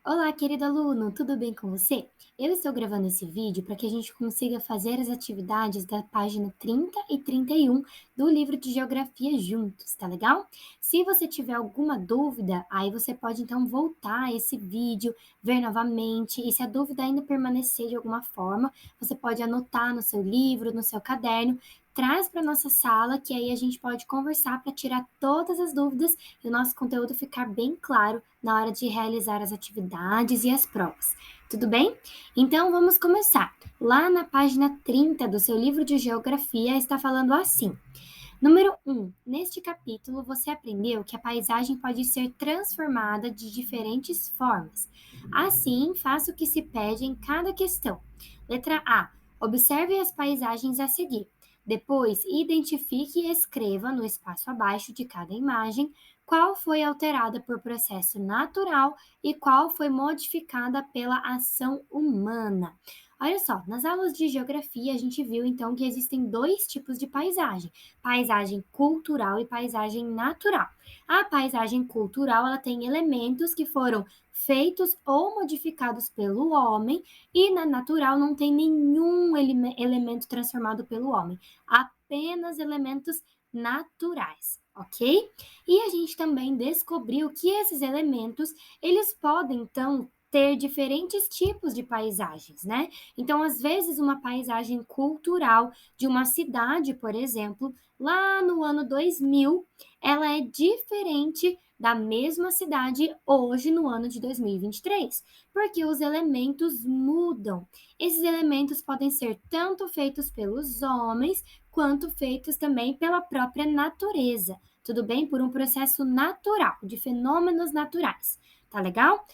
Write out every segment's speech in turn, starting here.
Olá, querido aluno, tudo bem com você? Eu estou gravando esse vídeo para que a gente consiga fazer as atividades da página 30 e 31 do livro de Geografia juntos, tá legal? Se você tiver alguma dúvida, aí você pode então voltar a esse vídeo, ver novamente, e se a dúvida ainda permanecer de alguma forma, você pode anotar no seu livro, no seu caderno, traz para nossa sala, que aí a gente pode conversar para tirar todas as dúvidas e o nosso conteúdo ficar bem claro na hora de realizar as atividades e as provas. Tudo bem? Então vamos começar. Lá na página 30 do seu livro de geografia está falando assim: Número 1. Neste capítulo, você aprendeu que a paisagem pode ser transformada de diferentes formas. Assim, faça o que se pede em cada questão. Letra A. Observe as paisagens a seguir. Depois, identifique e escreva no espaço abaixo de cada imagem qual foi alterada por processo natural e qual foi modificada pela ação humana. Olha só, nas aulas de geografia a gente viu então que existem dois tipos de paisagem: paisagem cultural e paisagem natural. A paisagem cultural, ela tem elementos que foram feitos ou modificados pelo homem, e na natural não tem nenhum elemento transformado pelo homem, apenas elementos naturais, ok? E a gente também descobriu que esses elementos, eles podem então ter diferentes tipos de paisagens, né? Então, às vezes, uma paisagem cultural de uma cidade, por exemplo, lá no ano 2000, ela é diferente da mesma cidade hoje no ano de 2023, porque os elementos mudam. Esses elementos podem ser tanto feitos pelos homens, quanto feitos também pela própria natureza, tudo bem? Por um processo natural, de fenômenos naturais, tá legal?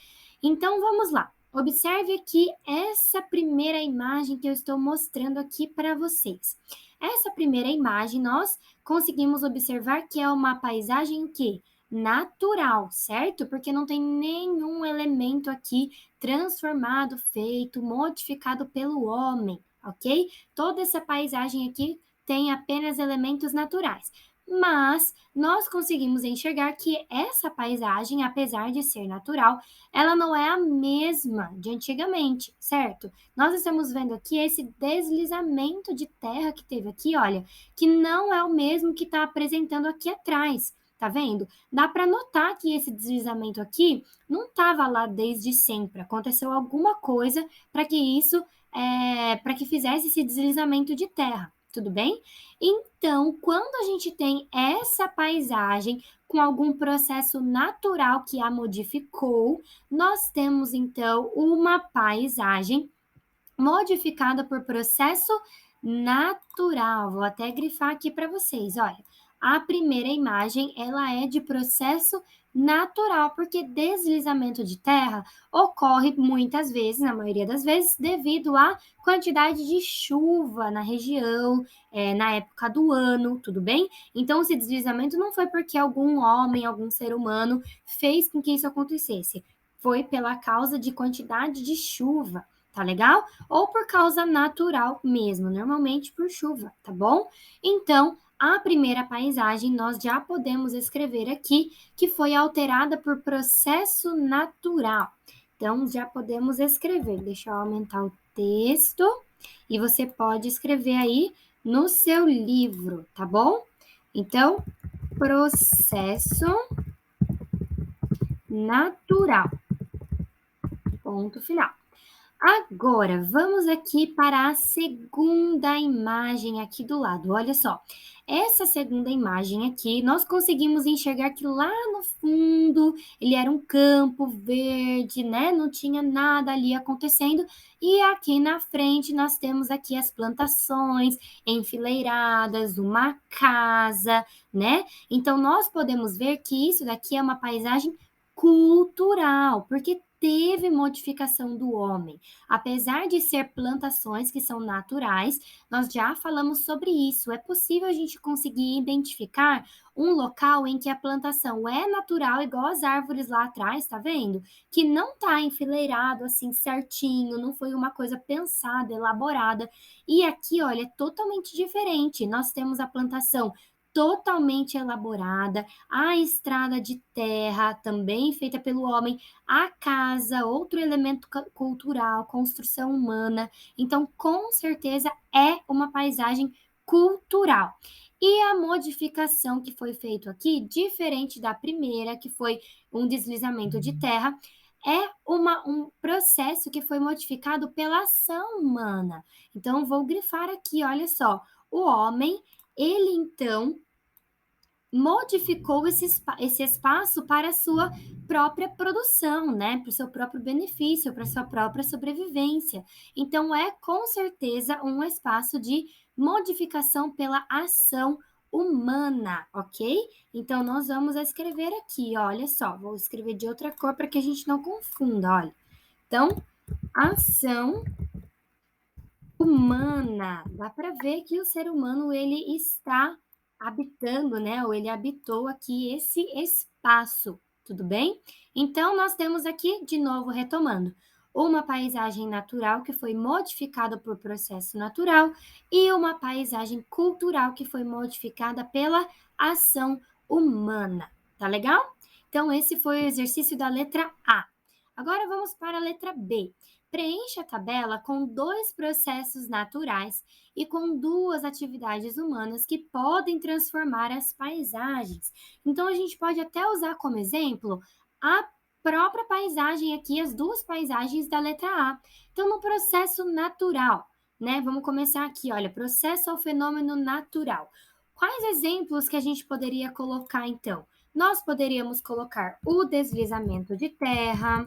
Então vamos lá. Observe aqui essa primeira imagem que eu estou mostrando aqui para vocês. Essa primeira imagem nós conseguimos observar que é uma paisagem que natural, certo? Porque não tem nenhum elemento aqui transformado, feito, modificado pelo homem, ok? Toda essa paisagem aqui tem apenas elementos naturais. Mas nós conseguimos enxergar que essa paisagem, apesar de ser natural, ela não é a mesma de antigamente, certo? Nós estamos vendo aqui esse deslizamento de terra que teve aqui, olha, que não é o mesmo que está apresentando aqui atrás. Tá vendo? Dá para notar que esse deslizamento aqui não estava lá desde sempre. Aconteceu alguma coisa para que para que fizesse esse deslizamento de terra. Tudo bem? Então, quando a gente tem essa paisagem com algum processo natural que a modificou, nós temos então uma paisagem modificada por processo natural. Vou até grifar aqui para vocês, olha. A primeira imagem, ela é de processo natural, porque deslizamento de terra ocorre muitas vezes, na maioria das vezes, devido à quantidade de chuva na região, na época do ano, tudo bem? Então, esse deslizamento não foi porque algum homem, algum ser humano fez com que isso acontecesse. Foi pela causa de quantidade de chuva, tá legal? Ou por causa natural mesmo, normalmente por chuva, tá bom? Então, a primeira paisagem nós já podemos escrever aqui que foi alterada por processo natural. Então, já podemos escrever. Deixa eu aumentar o texto e você pode escrever aí no seu livro, tá bom? Então, processo natural. Ponto final. Agora, vamos aqui para a segunda imagem aqui do lado. Olha só, essa segunda imagem aqui, nós conseguimos enxergar que lá no fundo ele era um campo verde, né? Não tinha nada ali acontecendo. E aqui na frente nós temos aqui as plantações enfileiradas, uma casa, né? Então nós podemos ver que isso daqui é uma paisagem cultural, porque teve modificação do homem. Apesar de ser plantações que são naturais, nós já falamos sobre isso. É possível a gente conseguir identificar um local em que a plantação é natural, igual as árvores lá atrás, tá vendo? Que não tá enfileirado assim certinho, não foi uma coisa pensada, elaborada. E aqui, olha, é totalmente diferente. Nós temos a plantação totalmente elaborada, a estrada de terra, também feita pelo homem, a casa, outro elemento cultural, construção humana. Então, com certeza, é uma paisagem cultural. E a modificação que foi feita aqui, diferente da primeira, que foi um deslizamento de terra, é um processo que foi modificado pela ação humana. Então, vou grifar aqui, olha só. O homem, ele então modificou esse espaço para a sua própria produção, né? Para o seu próprio benefício, para a sua própria sobrevivência. Então, é com certeza um espaço de modificação pela ação humana, ok? Então, nós vamos escrever aqui, olha só, vou escrever de outra cor para que a gente não confunda, olha. Então, ação humana. Dá para ver que o ser humano ele está habitando, né? Ou ele habitou aqui esse espaço, tudo bem? Então nós temos aqui de novo retomando uma paisagem natural que foi modificada por processo natural e uma paisagem cultural que foi modificada pela ação humana. Tá legal? Então esse foi o exercício da letra A. Agora vamos para a letra B. Preencha a tabela com 2 processos naturais e com 2 atividades humanas que podem transformar as paisagens. Então, a gente pode até usar como exemplo a própria paisagem aqui, as 2 paisagens da letra A. Então, no processo natural, né? Vamos começar aqui, olha, processo ao fenômeno natural. Quais exemplos que a gente poderia colocar, então? Nós poderíamos colocar o deslizamento de terra,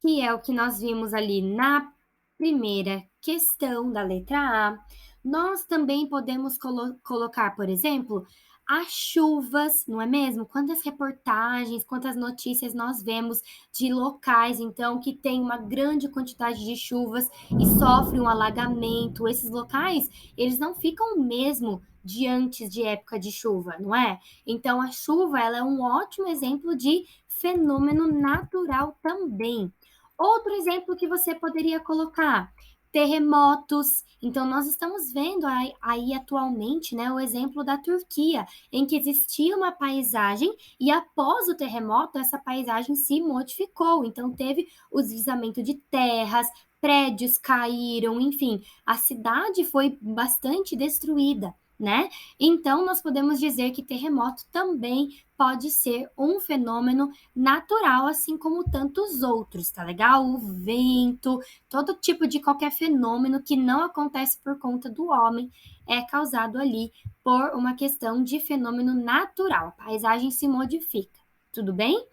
que é o que nós vimos ali na primeira questão da letra A. Nós também podemos colocar, por exemplo, as chuvas, não é mesmo? Quantas reportagens, quantas notícias nós vemos de locais, então, que tem uma grande quantidade de chuvas e sofrem um alagamento. Esses locais, eles não ficam mesmo de antes de época de chuva, não é? Então, a chuva, ela é um ótimo exemplo de fenômeno natural também. Outro exemplo que você poderia colocar, terremotos. Então, nós estamos vendo aí atualmente, né, o exemplo da Turquia, em que existia uma paisagem e após o terremoto, essa paisagem se modificou. Então, teve o deslizamento de terras, prédios caíram, enfim, a cidade foi bastante destruída, né? Então, nós podemos dizer que terremoto também pode ser um fenômeno natural, assim como tantos outros, tá legal? O vento, todo tipo de qualquer fenômeno que não acontece por conta do homem é causado ali por uma questão de fenômeno natural. A paisagem se modifica, tudo bem?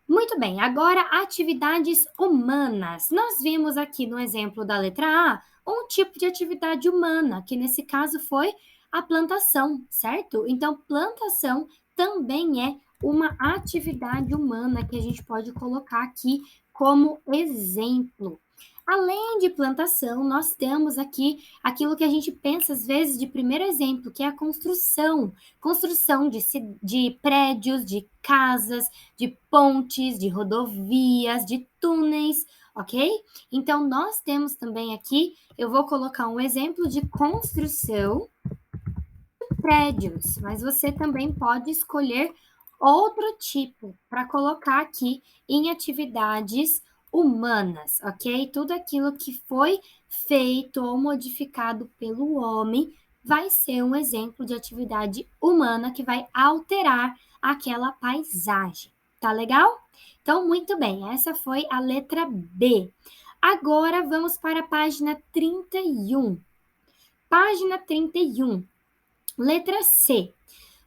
Muito bem, agora atividades humanas. Nós vimos aqui no exemplo da letra A um tipo de atividade humana, que nesse caso foi a plantação, certo? Então, plantação também é uma atividade humana que a gente pode colocar aqui como exemplo. Além de plantação, nós temos aqui aquilo que a gente pensa às vezes de primeiro exemplo, que é a construção. Construção de prédios, de casas, de pontes, de rodovias, de túneis, ok? Então, nós temos também aqui, eu vou colocar um exemplo de construção de prédios, mas você também pode escolher outro tipo para colocar aqui em atividades humanas, ok? Tudo aquilo que foi feito ou modificado pelo homem vai ser um exemplo de atividade humana que vai alterar aquela paisagem. Tá legal? Então, muito bem, essa foi a letra B. Agora vamos para a página 31. Página 31, letra C.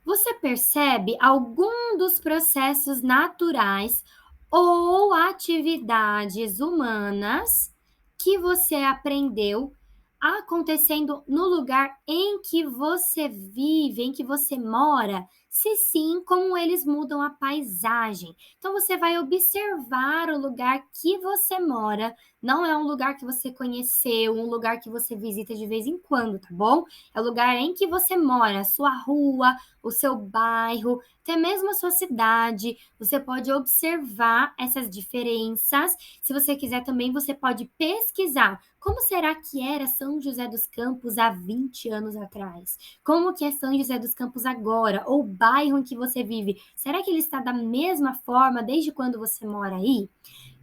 Você percebe algum dos processos naturais ou atividades humanas que você aprendeu acontecendo no lugar em que você vive, em que você mora? Se sim, como eles mudam a paisagem. Então você vai observar o lugar que você mora, não é um lugar que você conheceu, um lugar que você visita de vez em quando, tá bom? É o lugar em que você mora, a sua rua, o seu bairro, até mesmo a sua cidade, você pode observar essas diferenças. Se você quiser também, você pode pesquisar como será que era São José dos Campos há 20 anos atrás? Como que é São José dos Campos agora? Ou o bairro em que você vive? Será que ele está da mesma forma desde quando você mora aí?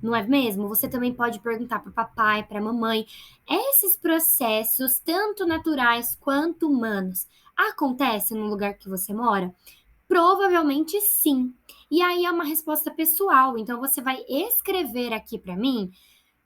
Não é mesmo? Você também pode perguntar para o papai, para a mamãe. Esses processos, tanto naturais quanto humanos, acontecem no lugar que você mora? Provavelmente sim. E aí é uma resposta pessoal. Então você vai escrever aqui para mim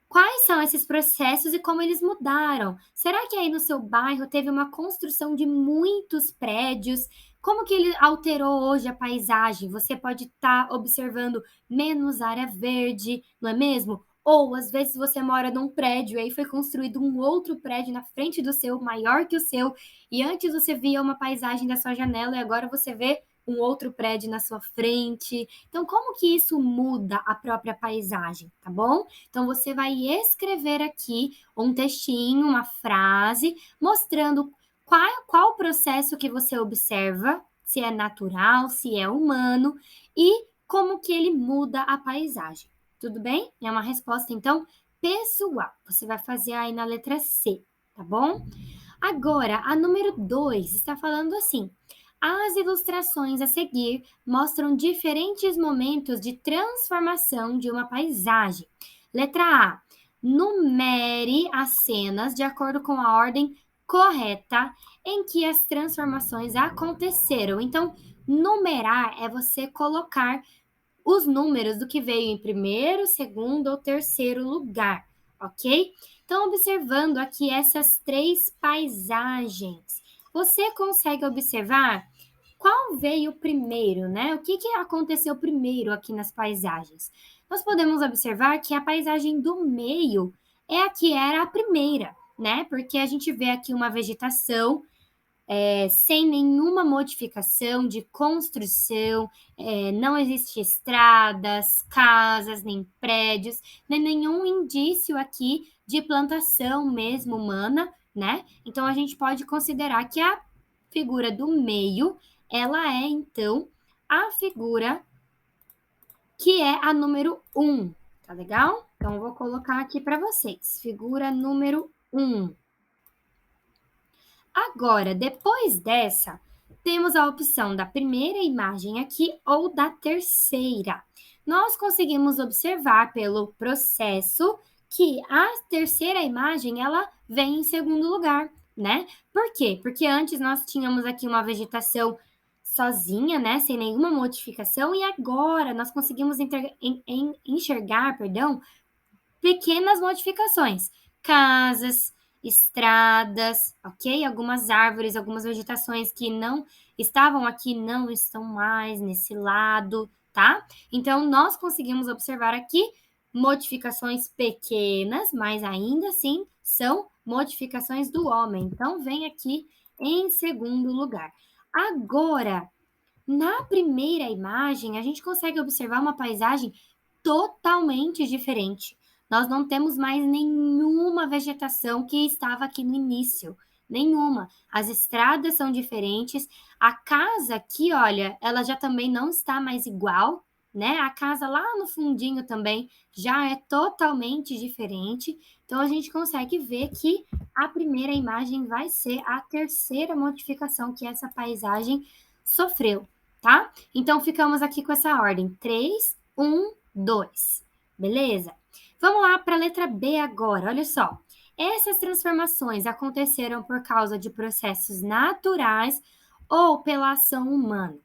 quais são esses processos e como eles mudaram? Será que aí no seu bairro teve uma construção de muitos prédios? Como que ele alterou hoje a paisagem? Você pode estar observando menos área verde, não é mesmo? Ou às vezes você mora num prédio e aí foi construído um outro prédio na frente do seu, maior que o seu, e antes você via uma paisagem da sua janela e agora você vê um outro prédio na sua frente. Então, como que isso muda a própria paisagem, tá bom? Então, você vai escrever aqui um textinho, uma frase, mostrando qual o processo que você observa, se é natural, se é humano, e como que ele muda a paisagem. Tudo bem? É uma resposta, então, pessoal. Você vai fazer aí na letra C, tá bom? Agora, a número 2 está falando assim: as ilustrações a seguir mostram diferentes momentos de transformação de uma paisagem. Letra A. Numere as cenas de acordo com a ordem correta em que as transformações aconteceram. Então, numerar é você colocar os números do que veio em primeiro, segundo ou terceiro lugar, ok? Então, observando aqui essas três paisagens, você consegue observar qual veio primeiro, né? O que aconteceu primeiro aqui nas paisagens? Nós podemos observar que a paisagem do meio é a que era a primeira, né? Porque a gente vê aqui uma vegetação sem nenhuma modificação de construção, não existe estradas, casas, nem prédios, nem nenhum indício aqui de plantação mesmo humana, né? Então a gente pode considerar que a figura do meio, ela é então a figura que é a número 1, tá legal? Então eu vou colocar aqui para vocês, figura número 1. Agora, depois dessa, temos a opção da primeira imagem aqui ou da terceira. Nós conseguimos observar pelo processo que a terceira imagem ela vem em segundo lugar, né? Por quê? Porque antes nós tínhamos aqui uma vegetação sozinha, né, sem nenhuma modificação, e agora nós conseguimos enxergar, perdão, pequenas modificações, casas, estradas, ok? Algumas árvores, algumas vegetações que não estavam aqui não estão mais nesse lado, tá? Então, nós conseguimos observar aqui modificações pequenas, mas ainda assim são modificações do homem. Então, vem aqui em segundo lugar. Agora, na primeira imagem, a gente consegue observar uma paisagem totalmente diferente. Nós não temos mais nenhuma vegetação que estava aqui no início, nenhuma. As estradas são diferentes. A casa aqui, olha, ela já também não está mais igual, né? A casa lá no fundinho também já é totalmente diferente. Então a gente consegue ver que a primeira imagem vai ser a terceira modificação que essa paisagem sofreu, tá? Então ficamos aqui com essa ordem: 3, 1, 2. Beleza? Vamos lá para a letra B agora. Olha só. Essas transformações aconteceram por causa de processos naturais ou pela ação humana?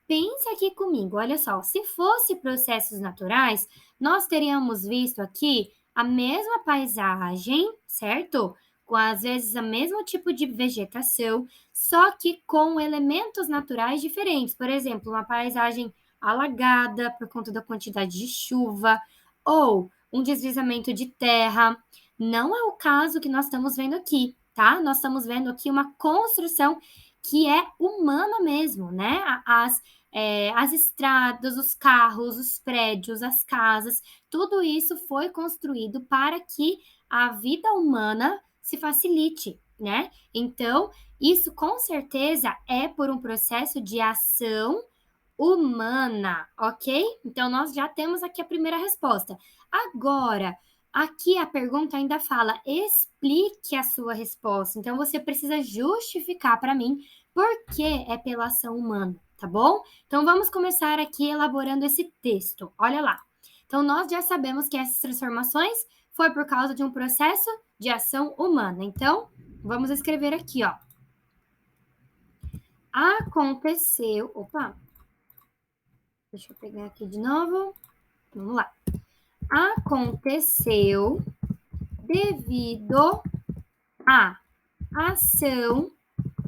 Pense aqui comigo, olha só. Se fosse processos naturais, nós teríamos visto aqui a mesma paisagem, certo? Com às vezes o mesmo tipo de vegetação, só que com elementos naturais diferentes. Por exemplo, uma paisagem alagada por conta da quantidade de chuva, ou um deslizamento de terra. Não é o caso que nós estamos vendo aqui, tá? Nós estamos vendo aqui uma construção que é humana mesmo, né? As estradas, os carros, os prédios, as casas, tudo isso foi construído para que a vida humana se facilite, né? Então, isso com certeza é por um processo de ação humana, ok? Então, nós já temos aqui a primeira resposta. Agora, aqui a pergunta ainda fala: explique a sua resposta. Então, você precisa justificar para mim por que é pela ação humana, tá bom? Então, vamos começar aqui elaborando esse texto. Olha lá. Então, nós já sabemos que essas transformações foi por causa de um processo de ação humana. Então, vamos escrever aqui, ó. Aconteceu. Opa, deixa eu pegar aqui de novo. Vamos lá. Aconteceu devido à ação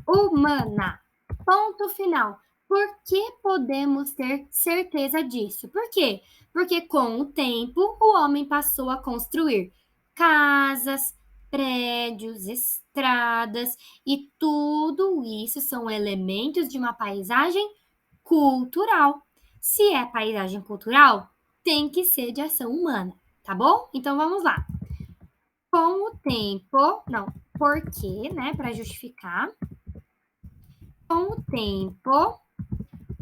humana. Ponto final. Por que podemos ter certeza disso? Por quê? Porque com o tempo o homem passou a construir casas, prédios, estradas e tudo isso são elementos de uma paisagem cultural. Se é paisagem cultural, tem que ser de ação humana, tá bom? Então vamos lá. Com o tempo, não, porque, né, para justificar. Com o tempo,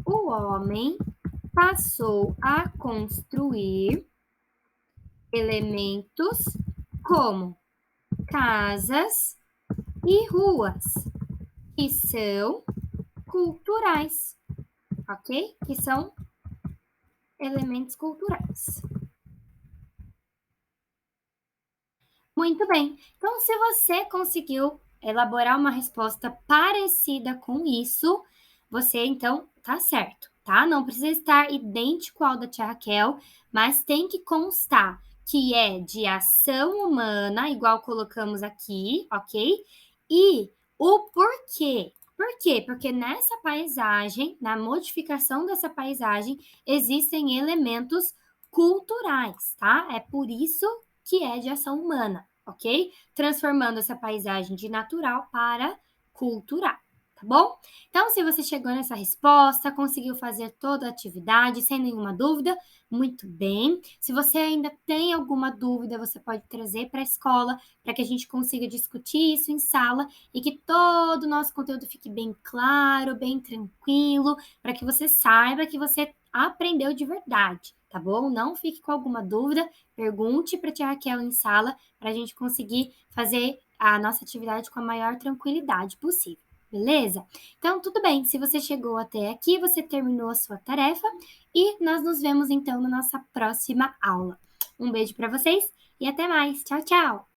o homem passou a construir elementos como casas e ruas, que são culturais, ok? Que são elementos culturais. Muito bem. Então, se você conseguiu elaborar uma resposta parecida com isso, você então tá certo, tá? Não precisa estar idêntico ao da tia Raquel, mas tem que constar que é de ação humana, igual colocamos aqui, ok? E o porquê. Por quê? Porque nessa paisagem, na modificação dessa paisagem, existem elementos culturais, tá? É por isso que é de ação humana, ok? Transformando essa paisagem de natural para cultural, tá bom? Então, se você chegou nessa resposta, conseguiu fazer toda a atividade sem nenhuma dúvida, muito bem. Se você ainda tem alguma dúvida, você pode trazer para a escola para que a gente consiga discutir isso em sala e que todo o nosso conteúdo fique bem claro, bem tranquilo, para que você saiba que você aprendeu de verdade, tá bom? Não fique com alguma dúvida, pergunte para a tia Raquel em sala para a gente conseguir fazer a nossa atividade com a maior tranquilidade possível. Beleza? Então, tudo bem. Se você chegou até aqui, você terminou a sua tarefa e nós nos vemos então na nossa próxima aula. Um beijo para vocês e até mais. Tchau, tchau!